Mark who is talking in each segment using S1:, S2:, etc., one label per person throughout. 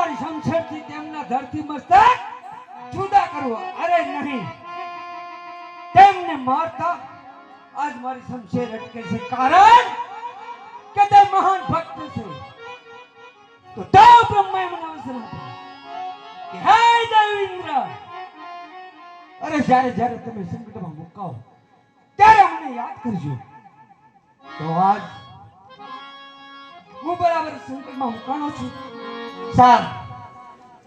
S1: મારી શમશેરથી તેમના ધરતી મસ્તક જુદા કરવા. અરે નહીં, તેમને મારતા આજ મારી શમશેર અટકે છે, કારણ કે તે મહાન ભક્ત છે. તો દેવ બ્રહ્માએ મને અવસર આપ્યો કે હે દેવેન્દ્ર, અરે જ્યારે જ્યારે તમે સંકટમાં મુકાઓ ત્યારે મને યાદ કરજો. તો આજ હું બરાબર સંકટમાં મુકાણો છું. સાર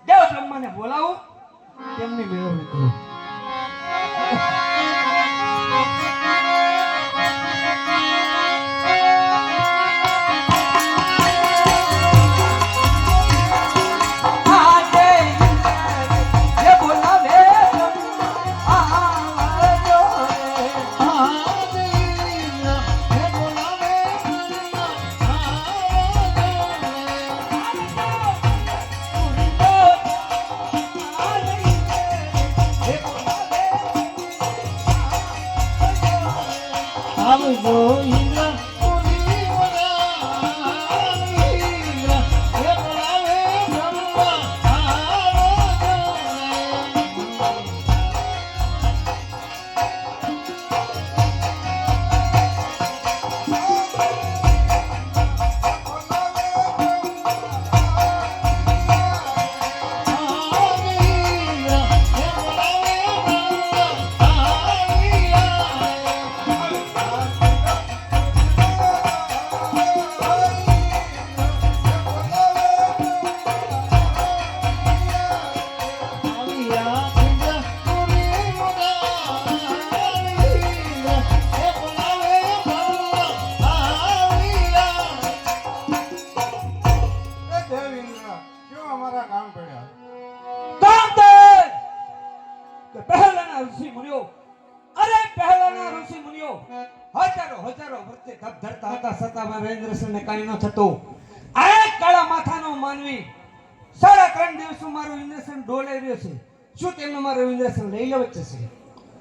S1: દેવ બ્રહ્માને બોલાવું, તેમની મેળવણી કરું.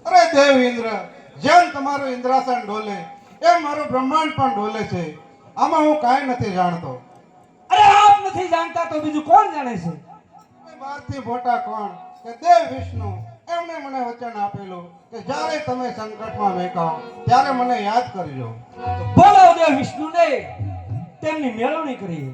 S2: અરે દેવેન્દ્ર, જેમ તમારું ઇન્દ્રાસન ડોલે એમ મારું બ્રહ્માંડ પણ ડોલે છે. આમાં હું કાંઈ નથી જાણતો.
S1: અરે આપ નથી જાણતા તો બીજું કોણ જાણે છે?
S2: બહારથી મોટા કોણ કે દેવ વિષ્ણુ, એમણે મને વચન આપેલું કે જ્યારે તમે સંકટમાં વેકાઓ ત્યારે મને યાદ કરજો.
S1: બોલો દેવ વિષ્ણુને, તેમની મેળવણી કરીએ.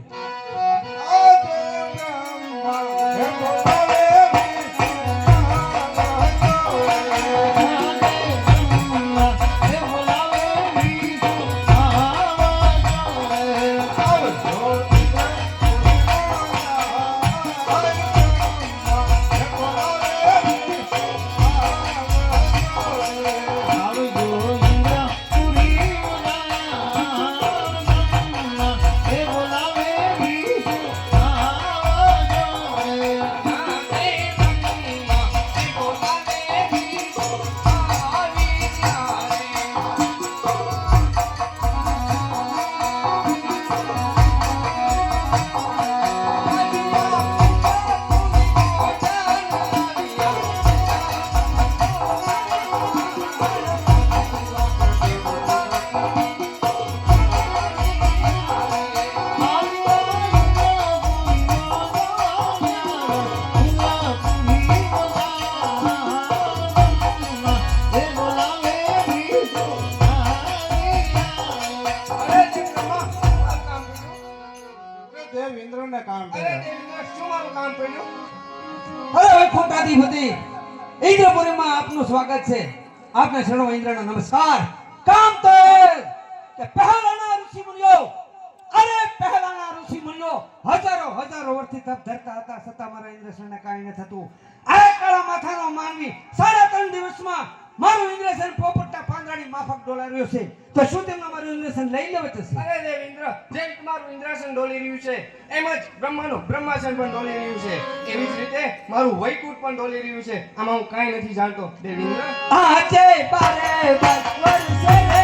S1: ઇન્દ્રપુરીમાં આપનું સ્વાગત છે. આપને શરણો ઇન્દ્રના નમસ્કાર. કામ તો કે પહેલાના ઋષિ મુનિઓ, અરે પહેલાના ઋષિ મુનિઓ હજારો વર્ષથી તપ ધરતા હતા, છતાં મારા ઇન્દ્રસનને કાંઈ ન થતું. આ કાળા માથાનો માનવી 3.5 દિવસમાં મારું ઇન્દ્રસન પોપટના પાંદડાની માફક ડોલાવ્યો છે. તો શું તેમનો મારું ઇન્દ્રસન લઈ લેવું છે?
S3: અરે દેવેન્દ્ર, જેમ તમારું ઇન્દ્રાસન ડોલી રહ્યું છે એમ જ બ્રહ્માનું બ્રહ્માસન પણ ડોલી રહ્યું છે. એવી જ રીતે મારું વૈકુંઠ પણ ડોલી રહ્યું છે. આમાં હું કાંઈ નથી જાણતો દેવેન્દ્ર.
S1: આજે બારે વર્ષે રે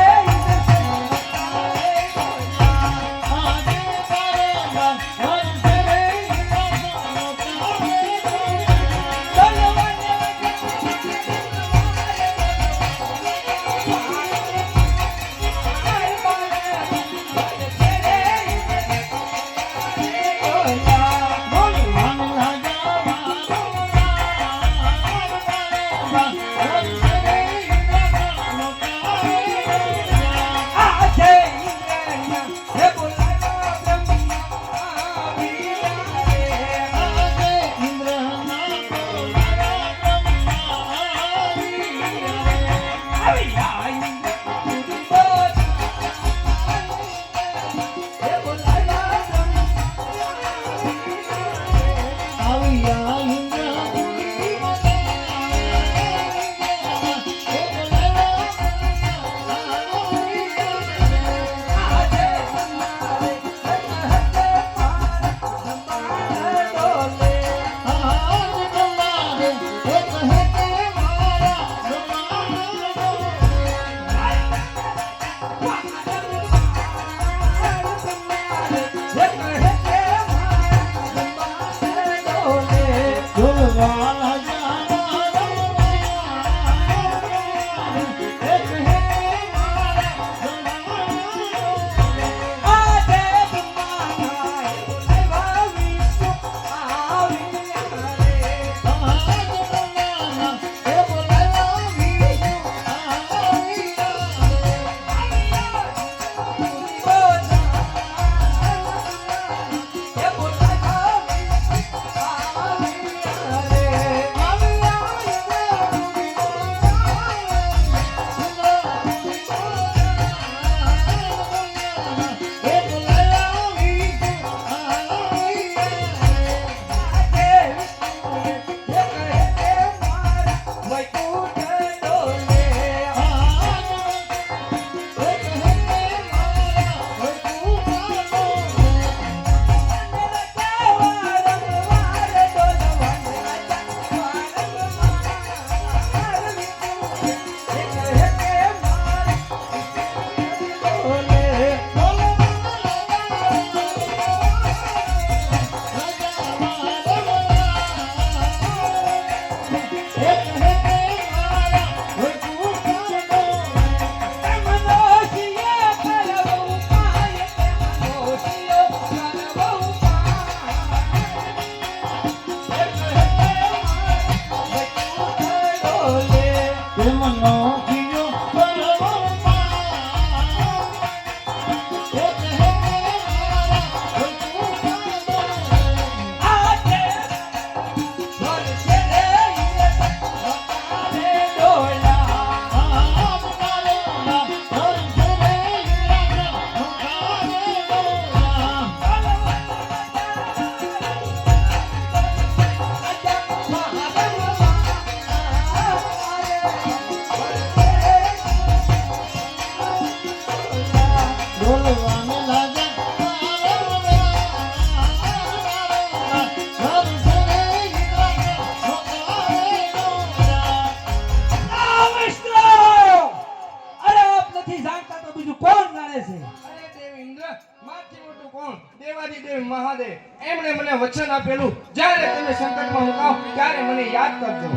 S3: દેવાધિદેવ મહાદેવ એમણે મને વચન આપેલું જ્યારે તમે સંકટમાં મુકાવ ત્યારે મને યાદ કરજો.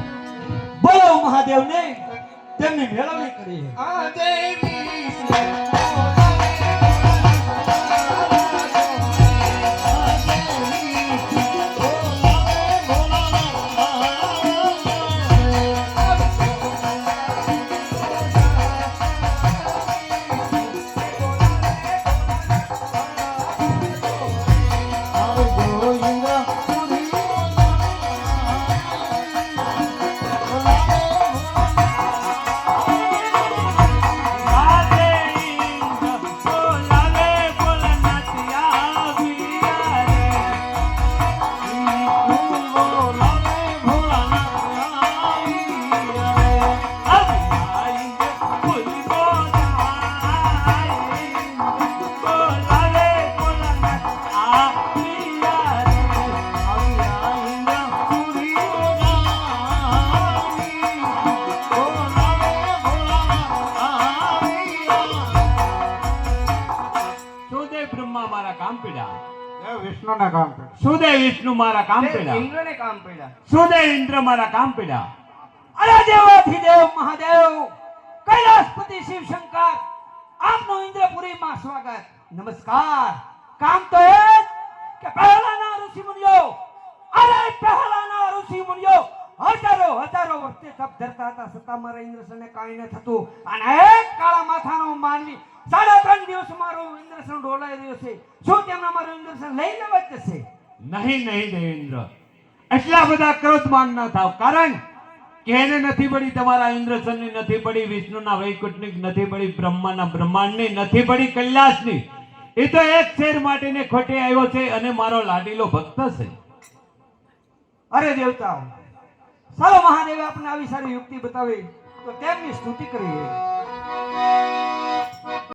S1: બોલો મહાદેવને તેમની મેળવણી કરી.
S3: આ દેવી
S2: વિષ્ણુના કામ પર
S4: સુદેવ વિષ્ણુ મારા કામ પડ્યા,
S3: ઇન્દ્રને કામ પડ્યા.
S4: સુદેવ ઇન્દ્ર મારા કામ પડ્યા.
S1: અરે દેવાધિદેવ મહાદેવ કૈલાસપતિ શિવ શંકર આપનું ઇન્દ્રપુરીમાં સ્વાગત. નમસ્કાર. કામ તો એ જ કે પહેલાના ઋષિ મુનિઓ હજારો વર્ષે તપ ધરતા હતા છતાં મારા ઇન્દ્રસનને કાંઈ ન થતું. અને એક કાળા માથાનો માનવી 3.5 દિવસ મારું ઇન્દ્રસન ડોલાઈ રહ્યો છે. શું તેમના મારું ઇન્દ્રસન લઈ લેવા જ જશે?
S4: નહીં દેવેન્દ્ર, એટલા બધા ક્રોધમાન ન થાવ. કારણ કે એને નથી પડી તમારા ઇન્દ્રસનની, નથી પડી વિષ્ણુના વૈકુંઠની, નથી પડી બ્રહ્માના બ્રહ્માંડની, નથી પડી કૈલાસની. એ તો એક શેર માટેને ખોટે આવ્યો છે અને મારો લાડીલો ભક્ત છે.
S1: અરે દેવતાઓ, ચાલો મહાદેવે આપણને આવી સારી યુક્તિ બતાવી તો તેમની સ્તુતિ કરીએ.